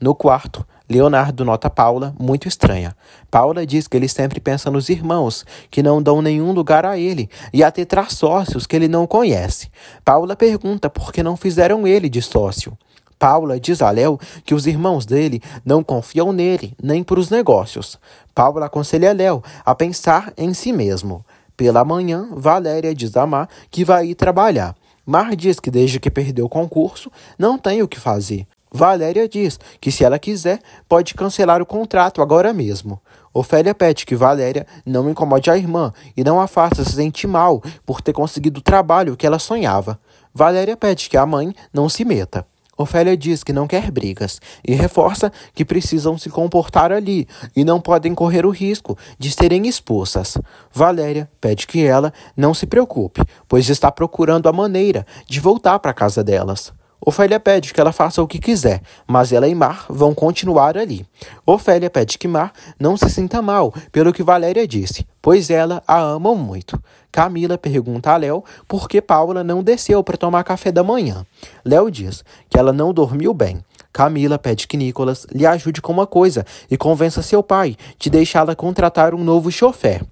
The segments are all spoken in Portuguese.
No quarto, Leonardo nota Paula muito estranha. Paula diz que ele sempre pensa nos irmãos, que não dão nenhum lugar a ele, e até traz sócios que ele não conhece. Paula pergunta por que não fizeram ele de sócio. Paula diz a Léo que os irmãos dele não confiam nele, nem para os negócios. Paula aconselha Léo a pensar em si mesmo. Pela manhã, Valéria diz a Mar que vai ir trabalhar. Mar diz que desde que perdeu o concurso, não tem o que fazer. Valéria diz que se ela quiser, pode cancelar o contrato agora mesmo. Ofélia pede que Valéria não incomode a irmã e não a faça se sentir mal por ter conseguido o trabalho que ela sonhava. Valéria pede que a mãe não se meta. Ofélia diz que não quer brigas e reforça que precisam se comportar ali e não podem correr o risco de serem expulsas. Valéria pede que ela não se preocupe, pois está procurando a maneira de voltar para a casa delas. Ofélia pede que ela faça o que quiser, mas ela e Mar vão continuar ali. Ofélia pede que Mar não se sinta mal pelo que Valéria disse, pois ela a ama muito. Camila pergunta a Léo por que Paula não desceu para tomar café da manhã. Léo diz que ela não dormiu bem. Camila pede que Nicolas lhe ajude com uma coisa e convença seu pai de deixá-la contratar um novo chofer.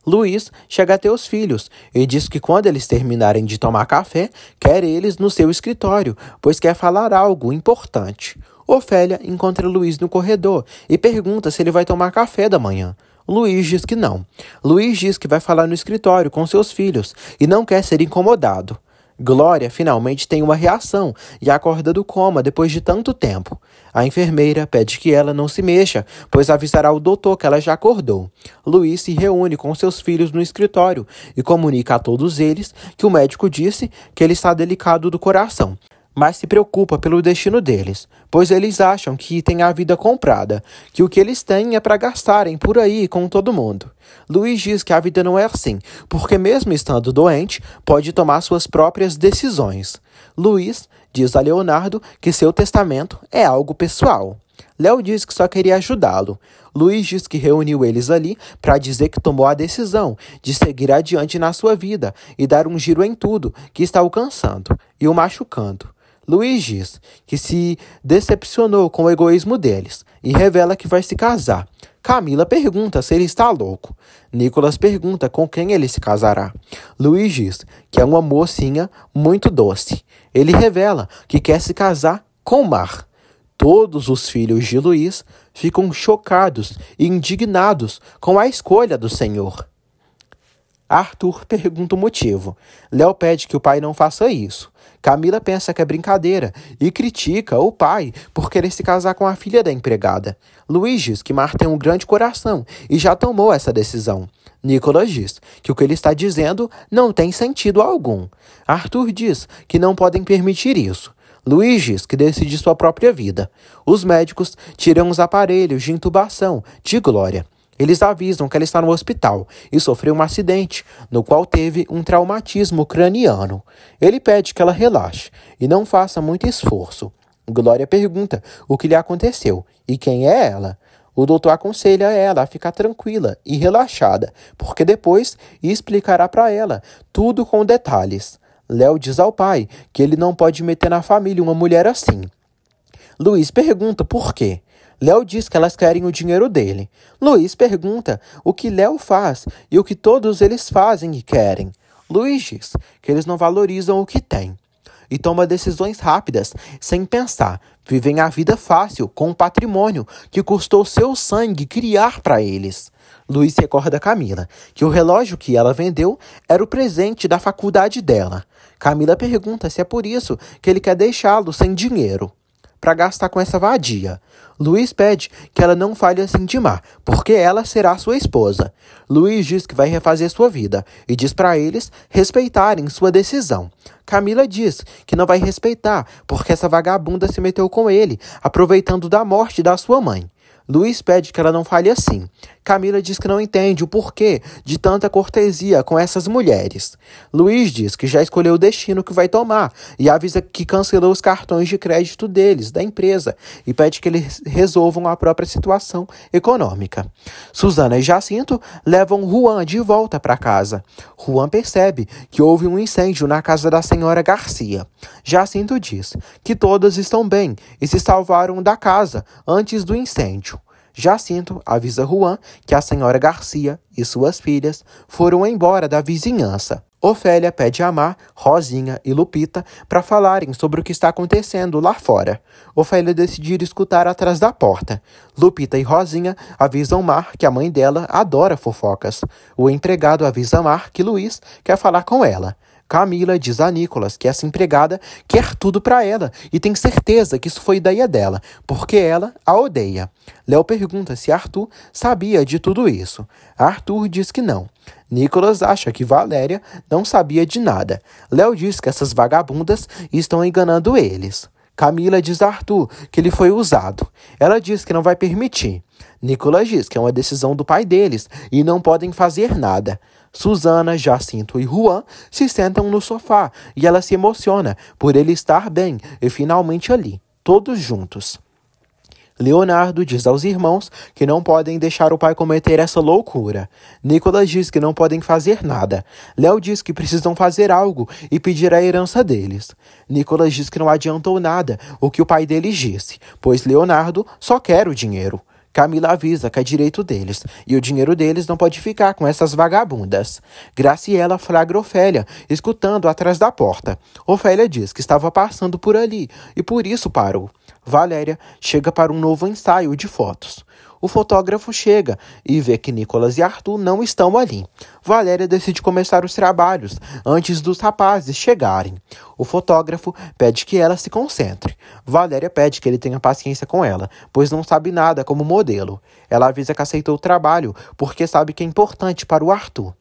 Luiz chega até os filhos e diz que quando eles terminarem de tomar café, quer eles no seu escritório, pois quer falar algo importante. Ofélia encontra Luiz no corredor e pergunta se ele vai tomar café da manhã. Luiz diz que não. Luiz diz que vai falar no escritório com seus filhos e não quer ser incomodado. Glória finalmente tem uma reação e acorda do coma depois de tanto tempo. A enfermeira pede que ela não se mexa, pois avisará o doutor que ela já acordou. Luiz se reúne com seus filhos no escritório e comunica a todos eles que o médico disse que ele está delicado do coração, mas se preocupa pelo destino deles, pois eles acham que têm a vida comprada, que o que eles têm é para gastarem por aí com todo mundo. Luiz diz que a vida não é assim, porque mesmo estando doente, pode tomar suas próprias decisões. Luiz diz a Leonardo que seu testamento é algo pessoal. Léo diz que só queria ajudá-lo. Luiz diz que reuniu eles ali para dizer que tomou a decisão de seguir adiante na sua vida e dar um giro em tudo que está alcançando e o machucando. Luiz diz que se decepcionou com o egoísmo deles e revela que vai se casar. Camila pergunta se ele está louco. Nicolas pergunta com quem ele se casará. Luiz diz que é uma mocinha muito doce. Ele revela que quer se casar com Mar. Todos os filhos de Luiz ficam chocados e indignados com a escolha do Senhor. Arthur pergunta o motivo. Léo pede que o pai não faça isso. Camila pensa que é brincadeira e critica o pai por querer se casar com a filha da empregada. Luiz diz que Mar tem um grande coração e já tomou essa decisão. Nicolas diz que o que ele está dizendo não tem sentido algum. Arthur diz que não podem permitir isso. Luiz diz que decide sua própria vida. Os médicos tiram os aparelhos de intubação de Glória. Eles avisam que ela está no hospital e sofreu um acidente, no qual teve um traumatismo craniano. Ele pede que ela relaxe e não faça muito esforço. Glória pergunta o que lhe aconteceu e quem é ela. O doutor aconselha ela a ficar tranquila e relaxada, porque depois explicará para ela tudo com detalhes. Léo diz ao pai que ele não pode meter na família uma mulher assim. Luiz pergunta por quê. Léo diz que elas querem o dinheiro dele. Luiz pergunta o que Léo faz e o que todos eles fazem e querem. Luiz diz que eles não valorizam o que têm e toma decisões rápidas, sem pensar. Vivem a vida fácil com o patrimônio que custou seu sangue criar para eles. Luiz recorda a Camila que o relógio que ela vendeu era o presente da faculdade dela. Camila pergunta se é por isso que ele quer deixá-lo sem dinheiro para gastar com essa vadia. Luiz pede que ela não fale assim de Mar, porque ela será sua esposa. Luiz diz que vai refazer sua vida e diz para eles respeitarem sua decisão. Camila diz que não vai respeitar, porque essa vagabunda se meteu com ele, aproveitando da morte da sua mãe. Luiz pede que ela não fale assim. Camila diz que não entende o porquê de tanta cortesia com essas mulheres. Luiz diz que já escolheu o destino que vai tomar e avisa que cancelou os cartões de crédito deles, da empresa, e pede que eles resolvam a própria situação econômica. Suzana e Jacinto levam Juan de volta para casa. Juan percebe que houve um incêndio na casa da senhora Garcia. Jacinto diz que todas estão bem e se salvaram da casa antes do incêndio. Jacinto avisa Juan que a senhora Garcia e suas filhas foram embora da vizinhança. Ofélia pede a Mar, Rosinha e Lupita para falarem sobre o que está acontecendo lá fora. Ofélia decide escutar atrás da porta. Lupita e Rosinha avisam Mar que a mãe dela adora fofocas. O empregado avisa Mar que Luiz quer falar com ela. Camila diz a Nicolas que essa empregada quer tudo para ela e tem certeza que isso foi ideia dela, porque ela a odeia. Léo pergunta se Arthur sabia de tudo isso. Arthur diz que não. Nicolas acha que Valéria não sabia de nada. Léo diz que essas vagabundas estão enganando eles. Camila diz a Arthur que ele foi usado. Ela diz que não vai permitir. Nicolas diz que é uma decisão do pai deles e não podem fazer nada. Suzana, Jacinto e Juan se sentam no sofá e ela se emociona por ele estar bem e finalmente ali, todos juntos. Leonardo diz aos irmãos que não podem deixar o pai cometer essa loucura. Nicolas diz que não podem fazer nada. Léo diz que precisam fazer algo e pedir a herança deles. Nicolas diz que não adiantou nada o que o pai deles disse, pois Leonardo só quer o dinheiro. Camila avisa que é direito deles, e o dinheiro deles não pode ficar com essas vagabundas. Graciela flagra Ofélia, escutando atrás da porta. Ofélia diz que estava passando por ali, e por isso parou. Valéria chega para um novo ensaio de fotos. O fotógrafo chega e vê que Nicolas e Arthur não estão ali. Valéria decide começar os trabalhos antes dos rapazes chegarem. O fotógrafo pede que ela se concentre. Valéria pede que ele tenha paciência com ela, pois não sabe nada como modelo. Ela avisa que aceitou o trabalho porque sabe que é importante para o Arthur.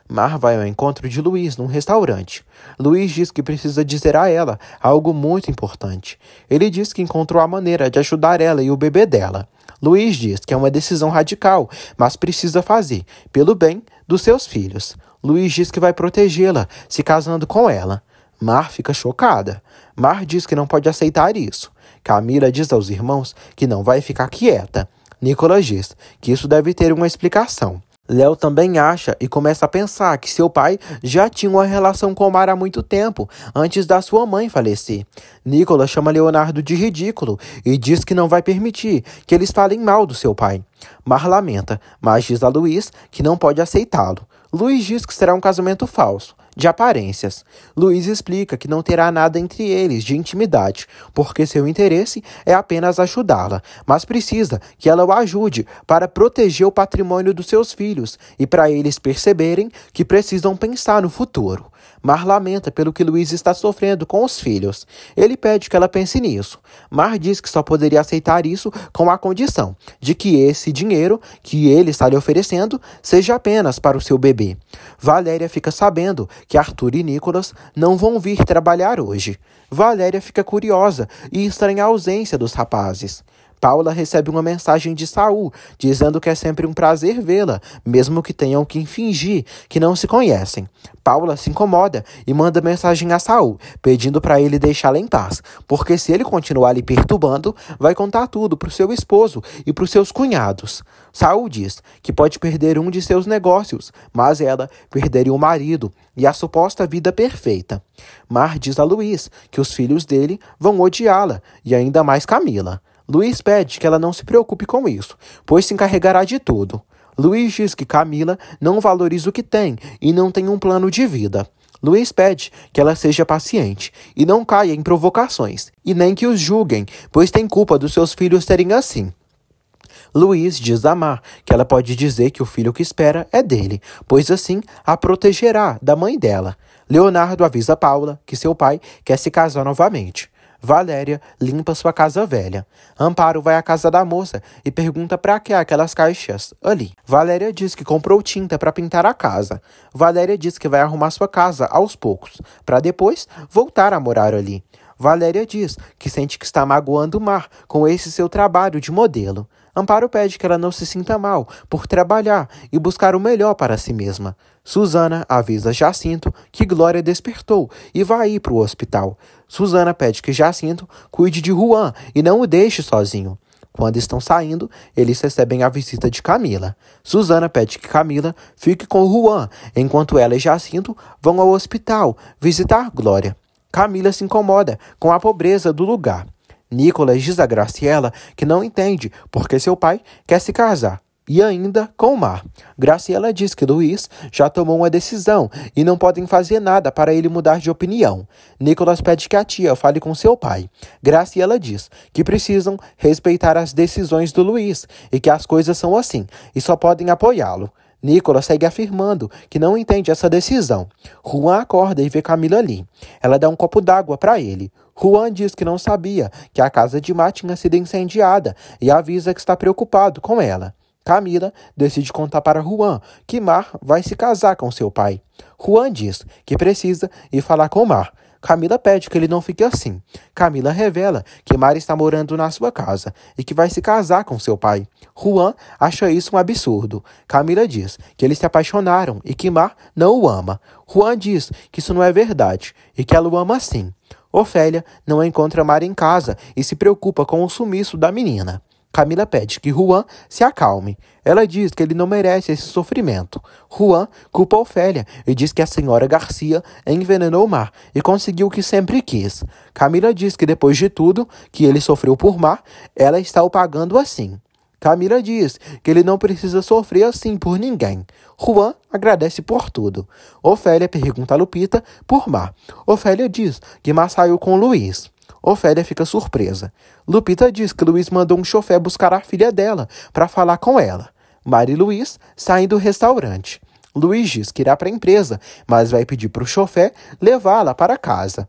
Mar vai ao encontro de Luiz num restaurante. Luiz diz que precisa dizer a ela algo muito importante. Ele diz que encontrou a maneira de ajudar ela e o bebê dela. Luiz diz que é uma decisão radical, mas precisa fazer, pelo bem dos seus filhos. Luiz diz que vai protegê-la, se casando com ela. Mar fica chocada. Mar diz que não pode aceitar isso. Camila diz aos irmãos que não vai ficar quieta. Nicolas diz que isso deve ter uma explicação. Léo também acha e começa a pensar que seu pai já tinha uma relação com Mar há muito tempo, antes da sua mãe falecer. Nicolas chama Leonardo de ridículo e diz que não vai permitir que eles falem mal do seu pai. Mar lamenta, mas diz a Luiz que não pode aceitá-lo. Luiz diz que será um casamento falso, de aparências. Luiz explica que não terá nada entre eles de intimidade, porque seu interesse é apenas ajudá-la, mas precisa que ela o ajude para proteger o patrimônio dos seus filhos e para eles perceberem que precisam pensar no futuro. Mar lamenta pelo que Luiz está sofrendo com os filhos. Ele pede que ela pense nisso. Mar diz que só poderia aceitar isso com a condição de que esse dinheiro que ele está lhe oferecendo seja apenas para o seu bebê. Valéria fica sabendo que Arthur e Nicolas não vão vir trabalhar hoje. Valéria fica curiosa e estranha a ausência dos rapazes. Paula recebe uma mensagem de Saul, dizendo que é sempre um prazer vê-la, mesmo que tenham que fingir que não se conhecem. Paula se incomoda e manda mensagem a Saul, pedindo para ele deixá-la em paz, porque se ele continuar lhe perturbando, vai contar tudo para o seu esposo e para os seus cunhados. Saul diz que pode perder um de seus negócios, mas ela perderia o marido e a suposta vida perfeita. Mar diz a Luiz que os filhos dele vão odiá-la, e ainda mais Camila. Luiz pede que ela não se preocupe com isso, pois se encarregará de tudo. Luiz diz que Camila não valoriza o que tem e não tem um plano de vida. Luiz pede que ela seja paciente e não caia em provocações, e nem que os julguem, pois tem culpa dos seus filhos serem assim. Luiz diz a Mar que ela pode dizer que o filho que espera é dele, pois assim a protegerá da mãe dela. Leonardo avisa Paula que seu pai quer se casar novamente. Valéria limpa sua casa velha. Amparo vai à casa da moça e pergunta para que aquelas caixas ali. Valéria diz que comprou tinta para pintar a casa. Valéria diz que vai arrumar sua casa aos poucos, para depois voltar a morar ali. Valéria diz que sente que está magoando o Mar com esse seu trabalho de modelo. Amparo pede que ela não se sinta mal por trabalhar e buscar o melhor para si mesma. Susana avisa Jacinto que Glória despertou e vai ir para o hospital. Susana pede que Jacinto cuide de Juan e não o deixe sozinho. Quando estão saindo, eles recebem a visita de Camila. Susana pede que Camila fique com Juan, enquanto ela e Jacinto vão ao hospital visitar Glória. Camila se incomoda com a pobreza do lugar. Nicolas diz a Graciela que não entende porque seu pai quer se casar. E ainda com Mar. Graciela diz que Luiz já tomou uma decisão e não podem fazer nada para ele mudar de opinião. Nicolas pede que a tia fale com seu pai. Graciela diz que precisam respeitar as decisões do Luiz e que as coisas são assim e só podem apoiá-lo. Nicolas segue afirmando que não entende essa decisão. Juan acorda e vê Camila ali. Ela dá um copo d'água para ele. Juan diz que não sabia que a casa de Mar tinha sido incendiada e avisa que está preocupado com ela. Camila decide contar para Juan que Mar vai se casar com seu pai. Juan diz que precisa ir falar com Mar. Camila pede que ele não fique assim. Camila revela que Mar está morando na sua casa e que vai se casar com seu pai. Juan acha isso um absurdo. Camila diz que eles se apaixonaram e que Mar não o ama. Juan diz que isso não é verdade e que ela o ama sim. Ofélia não encontra Mar em casa e se preocupa com o sumiço da menina. Camila pede que Juan se acalme. Ela diz que ele não merece esse sofrimento. Juan culpa Ofélia e diz que a senhora Garcia envenenou Mar e conseguiu o que sempre quis. Camila diz que depois de tudo que ele sofreu por Mar, ela está o pagando assim. Camila diz que ele não precisa sofrer assim por ninguém. Juan agradece por tudo. Ofélia pergunta a Lupita por Mar. Ofélia diz que Mar saiu com Luiz. Ofélia fica surpresa. Lupita diz que Luiz mandou um chofé buscar a filha dela para falar com ela. Mar e Luiz saem do restaurante. Luiz diz que irá para a empresa, mas vai pedir para o chofé levá-la para casa.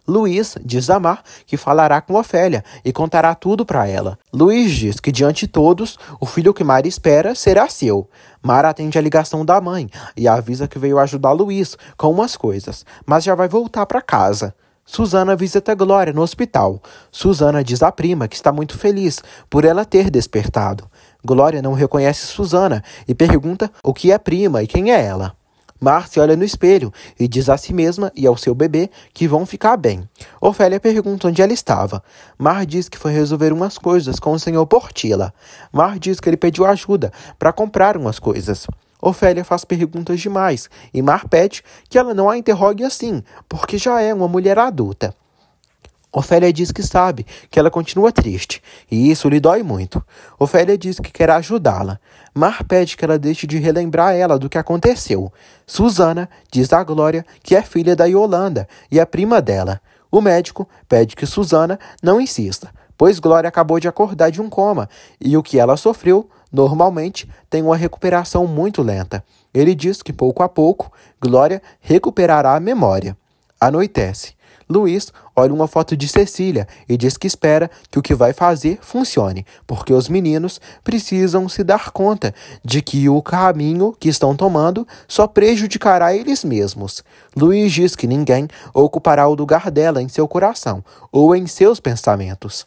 Luiz diz a Mar que falará com Ofélia e contará tudo para ela. Luiz diz que diante de todos, o filho que Mar espera será seu. Mar atende a ligação da mãe e avisa que veio ajudar Luiz com umas coisas, mas já vai voltar para casa. Susana visita Glória no hospital. Susana diz à prima que está muito feliz por ela ter despertado. Glória não reconhece Susana e pergunta o que é prima e quem é ela. Mar se olha no espelho e diz a si mesma e ao seu bebê que vão ficar bem. Ofélia pergunta onde ela estava. Mar diz que foi resolver umas coisas com o senhor Portilla. Mar diz que ele pediu ajuda para comprar umas coisas. Ofélia faz perguntas demais e Mar pede que ela não a interrogue assim, porque já é uma mulher adulta. Ofélia diz que sabe que ela continua triste, e isso lhe dói muito. Ofélia diz que quer ajudá-la. Mar pede que ela deixe de relembrar ela do que aconteceu. Susana diz a Glória que é filha da Yolanda e é prima dela. O médico pede que Susana não insista, pois Glória acabou de acordar de um coma, e o que ela sofreu normalmente tem uma recuperação muito lenta. Ele diz que pouco a pouco Glória recuperará a memória. Anoitece. Luiz olha uma foto de Cecília e diz que espera que o que vai fazer funcione, porque os meninos precisam se dar conta de que o caminho que estão tomando só prejudicará eles mesmos. Luiz diz que ninguém ocupará o lugar dela em seu coração ou em seus pensamentos.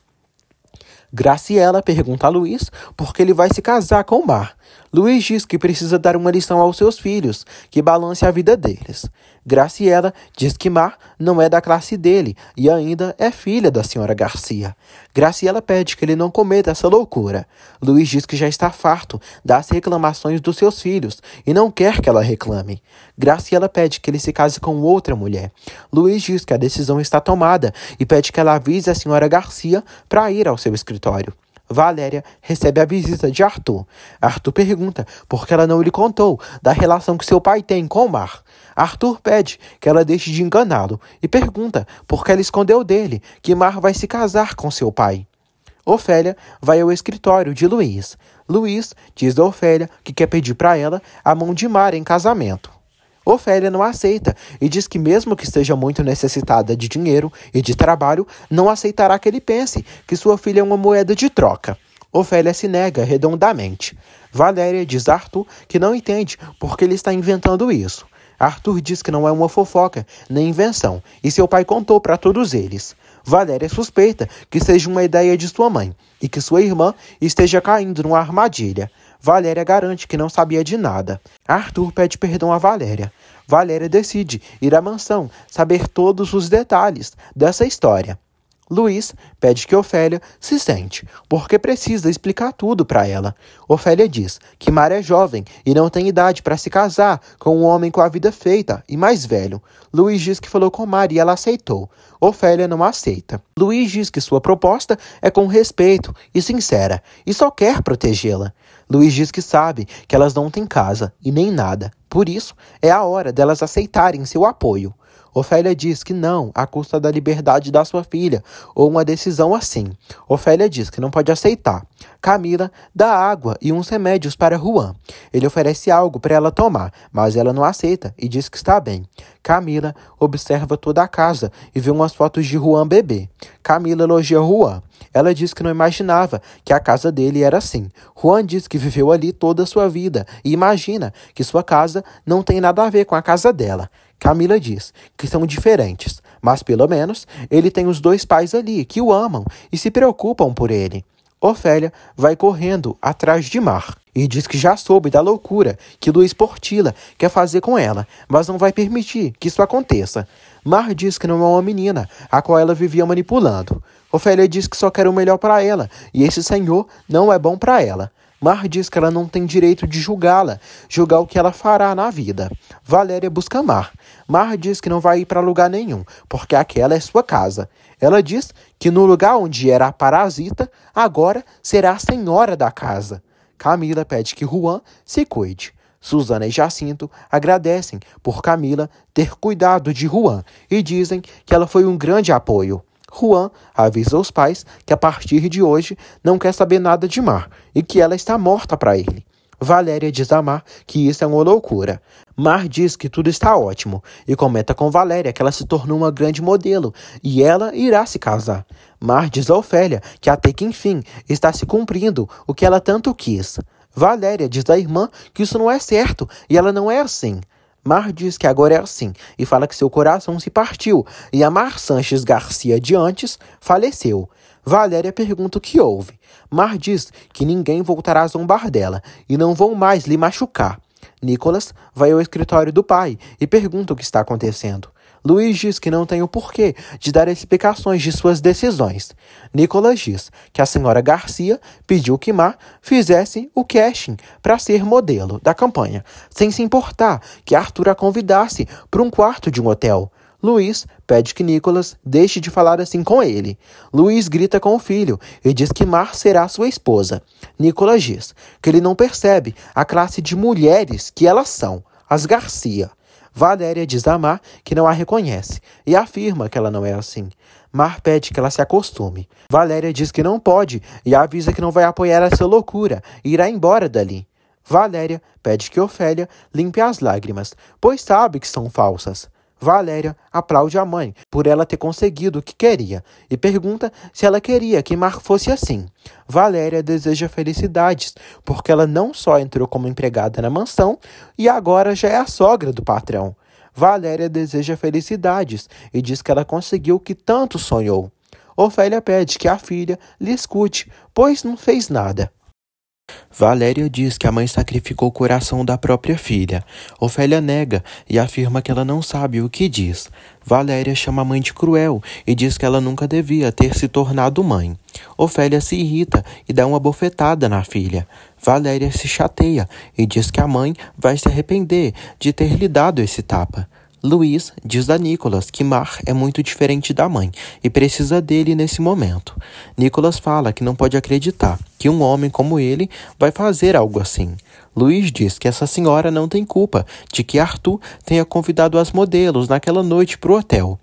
Graciela pergunta a Luiz por que ele vai se casar com Mar. Luiz diz que precisa dar uma lição aos seus filhos, que balance a vida deles. Graciela diz que Mar não é da classe dele e ainda é filha da senhora Garcia. Graciela pede que ele não cometa essa loucura. Luiz diz que já está farto das reclamações dos seus filhos e não quer que ela reclame. Graciela pede que ele se case com outra mulher. Luiz diz que a decisão está tomada e pede que ela avise a senhora Garcia para ir ao seu escritório. Valéria recebe a visita de Arthur. Arthur pergunta por que ela não lhe contou da relação que seu pai tem com Mar. Arthur pede que ela deixe de enganá-lo e pergunta por que ela escondeu dele que Mar vai se casar com seu pai. Ofélia vai ao escritório de Luiz. Luiz diz a Ofélia que quer pedir para ela a mão de Mar em casamento. Ofélia não aceita e diz que mesmo que esteja muito necessitada de dinheiro e de trabalho, não aceitará que ele pense que sua filha é uma moeda de troca. Ofélia se nega redondamente. Valéria diz a Arthur que não entende porque ele está inventando isso. Arthur diz que não é uma fofoca nem invenção e seu pai contou para todos eles. Valéria suspeita que seja uma ideia de sua mãe e que sua irmã esteja caindo numa armadilha. Valéria garante que não sabia de nada. Arthur pede perdão a Valéria. Valéria decide ir à mansão, saber todos os detalhes dessa história. Luiz pede que Ofélia se sente, porque precisa explicar tudo para ela. Ofélia diz que Mar é jovem e não tem idade para se casar com um homem com a vida feita e mais velho. Luiz diz que falou com Mar e ela aceitou. Ofélia não aceita. Luiz diz que sua proposta é com respeito e sincera e só quer protegê-la. Luiz diz que sabe que elas não têm casa e nem nada. Por isso, é a hora delas aceitarem seu apoio. Ofélia diz que não, à custa da liberdade da sua filha, ou uma decisão assim. Ofélia diz que não pode aceitar. Camila dá água e uns remédios para Juan. Ele oferece algo para ela tomar, mas ela não aceita e diz que está bem. Camila observa toda a casa e vê umas fotos de Juan bebê. Camila elogia Juan. Ela diz que não imaginava que a casa dele era assim. Juan diz que viveu ali toda a sua vida e imagina que sua casa não tem nada a ver com a casa dela. Camila diz que são diferentes, mas pelo menos ele tem os dois pais ali que o amam e se preocupam por ele. Ofélia vai correndo atrás de Mar e diz que já soube da loucura que Luiz Portilla quer fazer com ela, mas não vai permitir que isso aconteça. Mar diz que não é uma menina a qual ela vivia manipulando. Ofélia diz que só quer o melhor para ela e esse senhor não é bom para ela. Mar diz que ela não tem direito de julgar o que ela fará na vida. Valéria busca Mar. Mar diz que não vai ir para lugar nenhum, porque aquela é sua casa. Ela diz que no lugar onde era a parasita, agora será a senhora da casa. Camila pede que Juan se cuide. Susana e Jacinto agradecem por Camila ter cuidado de Juan e dizem que ela foi um grande apoio. Juan avisa os pais que a partir de hoje não quer saber nada de Mar e que ela está morta para ele. Valéria diz a Mar que isso é uma loucura. Mar diz que tudo está ótimo e comenta com Valéria que ela se tornou uma grande modelo e ela irá se casar. Mar diz a Ofélia que até que enfim está se cumprindo o que ela tanto quis. Valéria diz à irmã que isso não é certo e ela não é assim. Mar diz que agora é assim e fala que seu coração se partiu e a Mar Sanches Garcia de antes faleceu. Valéria pergunta o que houve. Mar diz que ninguém voltará a zombar dela e não vão mais lhe machucar. Nicolas vai ao escritório do pai e pergunta o que está acontecendo. Luiz diz que não tem o porquê de dar explicações de suas decisões. Nicolas diz que a senhora Garcia pediu que Mar fizesse o casting para ser modelo da campanha, sem se importar que Arthur a convidasse para um quarto de um hotel. Luiz pede que Nicolas deixe de falar assim com ele. Luiz grita com o filho e diz que Mar será sua esposa. Nicolas diz que ele não percebe a classe de mulheres que elas são, as Garcia. Valéria diz a Mar que não a reconhece e afirma que ela não é assim. Mar pede que ela se acostume. Valéria diz que não pode e avisa que não vai apoiar essa loucura e irá embora dali. Valéria pede que Ofélia limpe as lágrimas, pois sabe que são falsas. Valéria aplaude a mãe por ela ter conseguido o que queria e pergunta se ela queria que Mar fosse assim. Valéria deseja felicidades porque ela não só entrou como empregada na mansão e agora já é a sogra do patrão. Valéria deseja felicidades e diz que ela conseguiu o que tanto sonhou. Ofélia pede que a filha lhe escute, pois não fez nada. Valéria diz que a mãe sacrificou o coração da própria filha. Ofélia nega e afirma que ela não sabe o que diz. Valéria chama a mãe de cruel e diz que ela nunca devia ter se tornado mãe. Ofélia se irrita e dá uma bofetada na filha. Valéria se chateia e diz que a mãe vai se arrepender de ter lhe dado esse tapa. Luiz diz a Nicolas que Mar é muito diferente da mãe e precisa dele nesse momento. Nicolas fala que não pode acreditar que um homem como ele vai fazer algo assim. Luiz diz que essa senhora não tem culpa de que Arthur tenha convidado as modelos naquela noite para o hotel.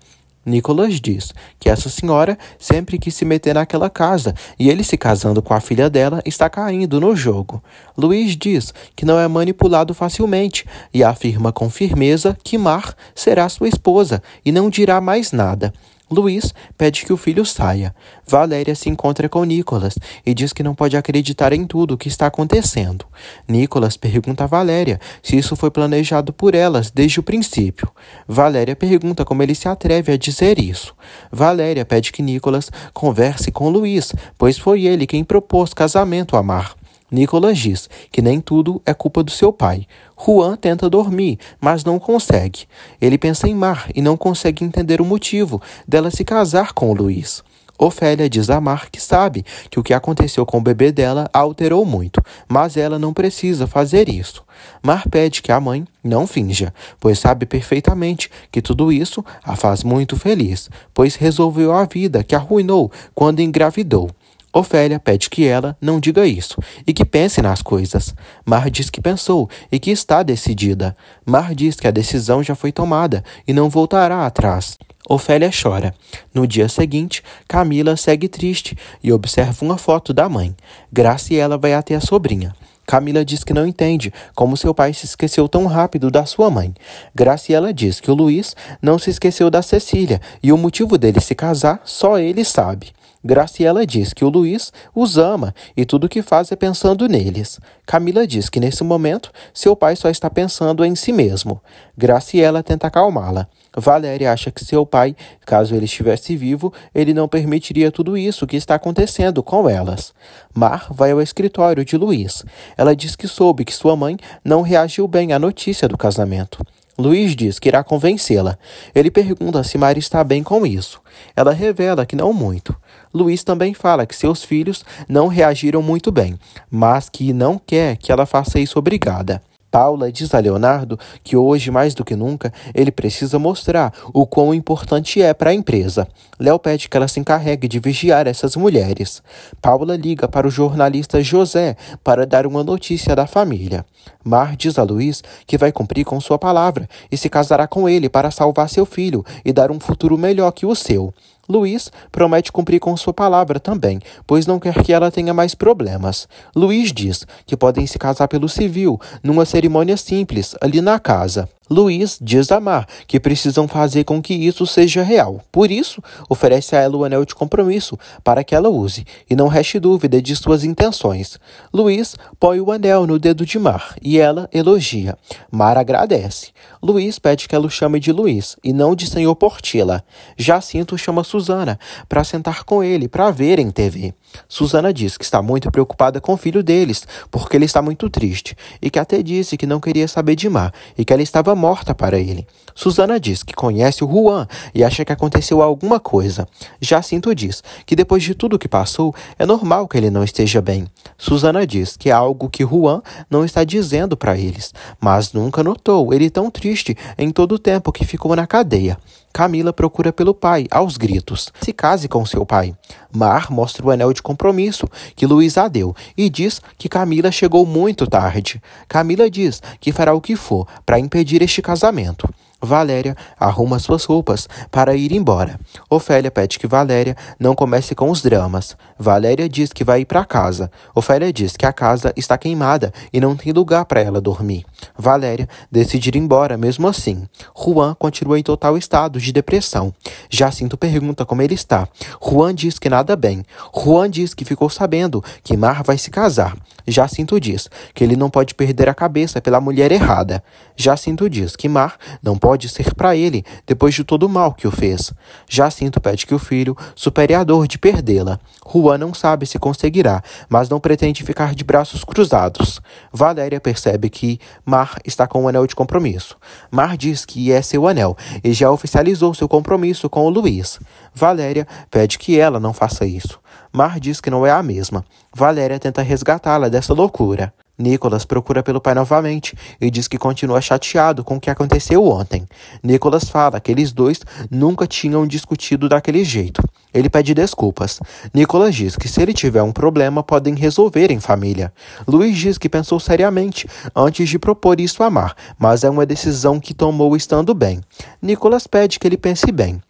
Nicolas diz que essa senhora sempre quis se meter naquela casa e ele se casando com a filha dela está caindo no jogo. Luiz diz que não é manipulado facilmente e afirma com firmeza que Mar será sua esposa e não dirá mais nada. Luiz pede que o filho saia. Valéria se encontra com Nicolas e diz que não pode acreditar em tudo o que está acontecendo. Nicolas pergunta a Valéria se isso foi planejado por elas desde o princípio. Valéria pergunta como ele se atreve a dizer isso. Valéria pede que Nicolas converse com Luiz, pois foi ele quem propôs casamento a Mar. Nicolas diz que nem tudo é culpa do seu pai. Juan tenta dormir, mas não consegue. Ele pensa em Mar e não consegue entender o motivo dela se casar com o Luiz. Ofélia diz a Mar que sabe que o que aconteceu com o bebê dela a alterou muito, mas ela não precisa fazer isso. Mar pede que a mãe não finja, pois sabe perfeitamente que tudo isso a faz muito feliz, pois resolveu a vida que arruinou quando engravidou. Ofélia pede que ela não diga isso e que pense nas coisas. Mar diz que pensou e que está decidida. Mar diz que a decisão já foi tomada e não voltará atrás. Ofélia chora. No dia seguinte, Camila segue triste e observa uma foto da mãe. Graciela vai até a sobrinha. Camila diz que não entende como seu pai se esqueceu tão rápido da sua mãe. Graciela diz que o Luiz não se esqueceu da Cecília e o motivo dele se casar só ele sabe. Graciela diz que o Luiz os ama e tudo o que faz é pensando neles. Camila diz que nesse momento seu pai só está pensando em si mesmo. Graciela tenta acalmá-la. Valéria acha que seu pai, caso ele estivesse vivo, ele não permitiria tudo isso que está acontecendo com elas. Mar vai ao escritório de Luiz. Ela diz que soube que sua mãe não reagiu bem à notícia do casamento. Luiz diz que irá convencê-la. Ele pergunta se Mar está bem com isso. Ela revela que não muito. Luiz também fala que seus filhos não reagiram muito bem, mas que não quer que ela faça isso obrigada. Paula diz a Leonardo que hoje, mais do que nunca, ele precisa mostrar o quão importante é para a empresa. Léo pede que ela se encarregue de vigiar essas mulheres. Paula liga para o jornalista José para dar uma notícia da família. Mar diz a Luiz que vai cumprir com sua palavra e se casará com ele para salvar seu filho e dar um futuro melhor que o seu. Luiz promete cumprir com sua palavra também, pois não quer que ela tenha mais problemas. Luiz diz que podem se casar pelo civil, numa cerimônia simples, ali na casa. Luiz diz a Mar que precisam fazer com que isso seja real. Por isso, oferece a ela o anel de compromisso para que ela use e não reste dúvida de suas intenções. Luiz põe o anel no dedo de Mar e ela elogia. Mar agradece. Luiz pede que ela o chame de Luiz e não de Senhor Portilla. Jacinto chama Susana para sentar com ele para ver em TV. Susana diz que está muito preocupada com o filho deles, porque ele está muito triste, e que até disse que não queria saber de Mar e que ela estava morta para ele. Susana diz que conhece o Juan e acha que aconteceu alguma coisa. Jacinto diz que depois de tudo que passou, é normal que ele não esteja bem. Susana diz que é algo que Juan não está dizendo para eles, mas nunca notou ele tão triste em todo o tempo que ficou na cadeia. Camila procura pelo pai, aos gritos. Se case com seu pai. Mar mostra o anel de compromisso que Luiz a deu e diz que Camila chegou muito tarde. Camila diz que fará o que for para impedir este casamento. Valéria arruma suas roupas para ir embora. Ofélia pede que Valéria não comece com os dramas. Valéria diz que vai ir para casa. Ofélia diz que a casa está queimada e não tem lugar para ela dormir. Valéria decide ir embora mesmo assim. Juan continua em total estado de depressão. Jacinto pergunta como ele está. Juan diz que nada bem. Juan diz que ficou sabendo que Mar vai se casar. Jacinto diz que ele não pode perder a cabeça pela mulher errada. Jacinto diz que Mar não pode ser para ele depois de todo o mal que o fez. Jacinto pede que o filho supere a dor de perdê-la. Juan não sabe se conseguirá, mas não pretende ficar de braços cruzados. Valéria percebe que Mar está com um anel de compromisso. Mar diz que é seu anel e já oficializou seu compromisso com o Luiz. Valéria pede que ela não faça isso. Mar diz que não é a mesma. Valéria tenta resgatá-la dessa loucura. Nicolas procura pelo pai novamente e diz que continua chateado com o que aconteceu ontem. Nicolas fala que eles dois nunca tinham discutido daquele jeito. Ele pede desculpas. Nicolas diz que se ele tiver um problema, podem resolver em família. Luiz diz que pensou seriamente antes de propor isso a Mar, mas é uma decisão que tomou estando bem. Nicolas pede que ele pense bem.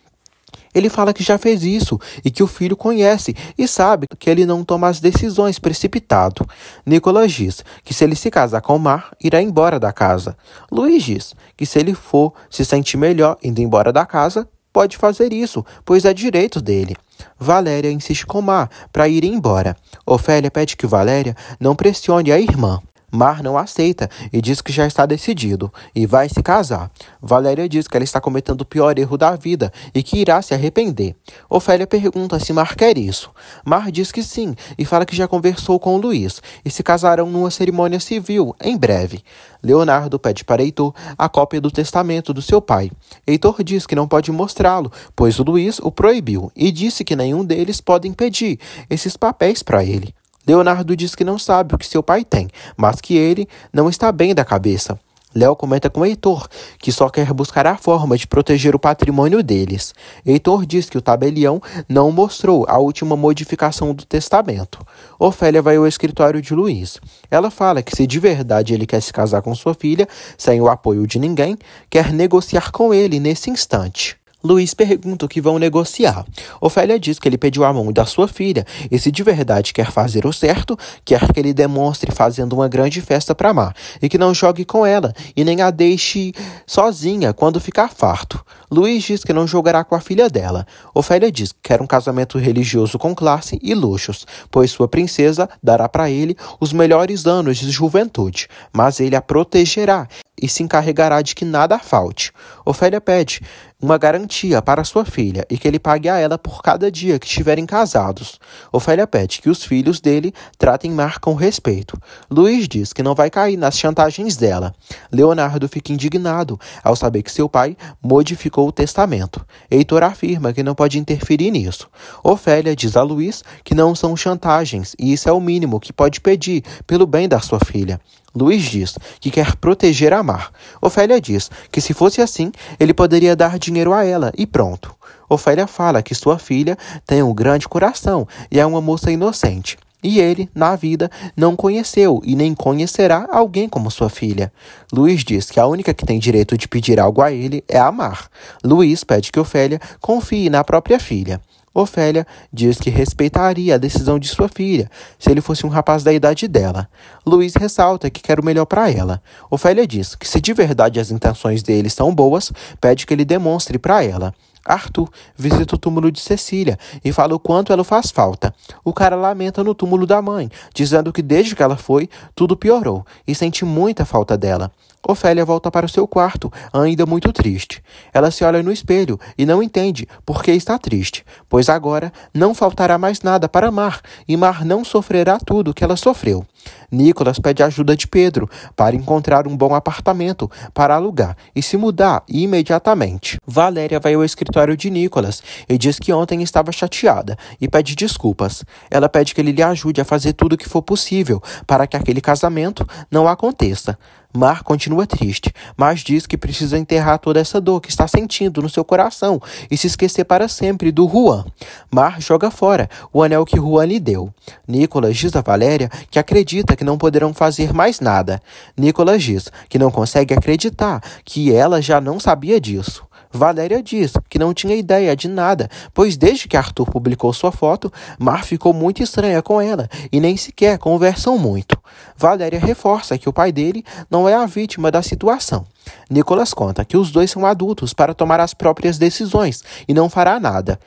Ele fala que já fez isso e que o filho conhece e sabe que ele não toma as decisões precipitado. Nicolas diz que se ele se casar com Mar, irá embora da casa. Luiz diz que se ele for se sentir melhor indo embora da casa, pode fazer isso, pois é direito dele. Valéria insiste com Mar para ir embora. Ofélia pede que Valéria não pressione a irmã. Mar não aceita e diz que já está decidido e vai se casar. Valéria diz que ela está cometendo o pior erro da vida e que irá se arrepender. Ofélia pergunta se Mar quer isso. Mar diz que sim e fala que já conversou com Luís e se casarão numa cerimônia civil em breve. Leonardo pede para Heitor a cópia do testamento do seu pai. Heitor diz que não pode mostrá-lo, pois o Luís o proibiu e disse que nenhum deles pode impedir esses papéis para ele. Leonardo diz que não sabe o que seu pai tem, mas que ele não está bem da cabeça. Léo comenta com Heitor que só quer buscar a forma de proteger o patrimônio deles. Heitor diz que o tabelião não mostrou a última modificação do testamento. Ofélia vai ao escritório de Luís. Ela fala que se de verdade ele quer se casar com sua filha, sem o apoio de ninguém, quer negociar com ele nesse instante. Luís pergunta o que vão negociar. Ofélia diz que ele pediu a mão da sua filha e se de verdade quer fazer o certo, quer que ele demonstre fazendo uma grande festa para Mar e que não jogue com ela e nem a deixe sozinha quando ficar farto. Luís diz que não jogará com a filha dela. Ofélia diz que quer um casamento religioso com classe e luxos, pois sua princesa dará para ele os melhores anos de juventude, mas ele a protegerá e se encarregará de que nada falte. Ofélia pede uma garantia para sua filha e que ele pague a ela por cada dia que estiverem casados. Ofélia pede que os filhos dele tratem Mar com respeito. Luís diz que não vai cair nas chantagens dela. Leonardo fica indignado ao saber que seu pai modificou o testamento. Heitor afirma que não pode interferir nisso. Ofélia diz a Luís que não são chantagens e isso é o mínimo que pode pedir pelo bem da sua filha. Luís diz que quer proteger a Mar. Ofélia diz que se fosse assim, ele poderia dar dinheiro a ela e pronto. Ofélia fala que sua filha tem um grande coração e é uma moça inocente. E ele, na vida, não conheceu e nem conhecerá alguém como sua filha. Luís diz que a única que tem direito de pedir algo a ele é a Mar. Luís pede que Ofélia confie na própria filha. Ofélia diz que respeitaria a decisão de sua filha, se ele fosse um rapaz da idade dela. Luís ressalta que quer o melhor para ela. Ofélia diz que se de verdade as intenções dele são boas, pede que ele demonstre para ela. Arthur visita o túmulo de Cecília e fala o quanto ela faz falta. O cara lamenta no túmulo da mãe, dizendo que desde que ela foi, tudo piorou e sente muita falta dela. Ofélia volta para o seu quarto, ainda muito triste. Ela se olha no espelho e não entende por que está triste, pois agora não faltará mais nada para Mar e Mar não sofrerá tudo o que ela sofreu. Nicolas pede ajuda de Pedro para encontrar um bom apartamento para alugar e se mudar imediatamente. Valéria vai ao escritório de Nicolas e diz que ontem estava chateada e pede desculpas. Ela pede que ele lhe ajude a fazer tudo o que for possível para que aquele casamento não aconteça. Mar continua triste, mas diz que precisa enterrar toda essa dor que está sentindo no seu coração e se esquecer para sempre do Juan. Mar joga fora o anel que Juan lhe deu. Nicolas diz a Valéria que acredita que não poderão fazer mais nada. Nicolas diz que não consegue acreditar que ela já não sabia disso. Valéria diz que não tinha ideia de nada, pois desde que Arthur publicou sua foto, Mar ficou muito estranha com ela e nem sequer conversam muito. Valéria reforça que o pai dele não é a vítima da situação. Nicolas conta que os dois são adultos para tomar as próprias decisões e não fará nada.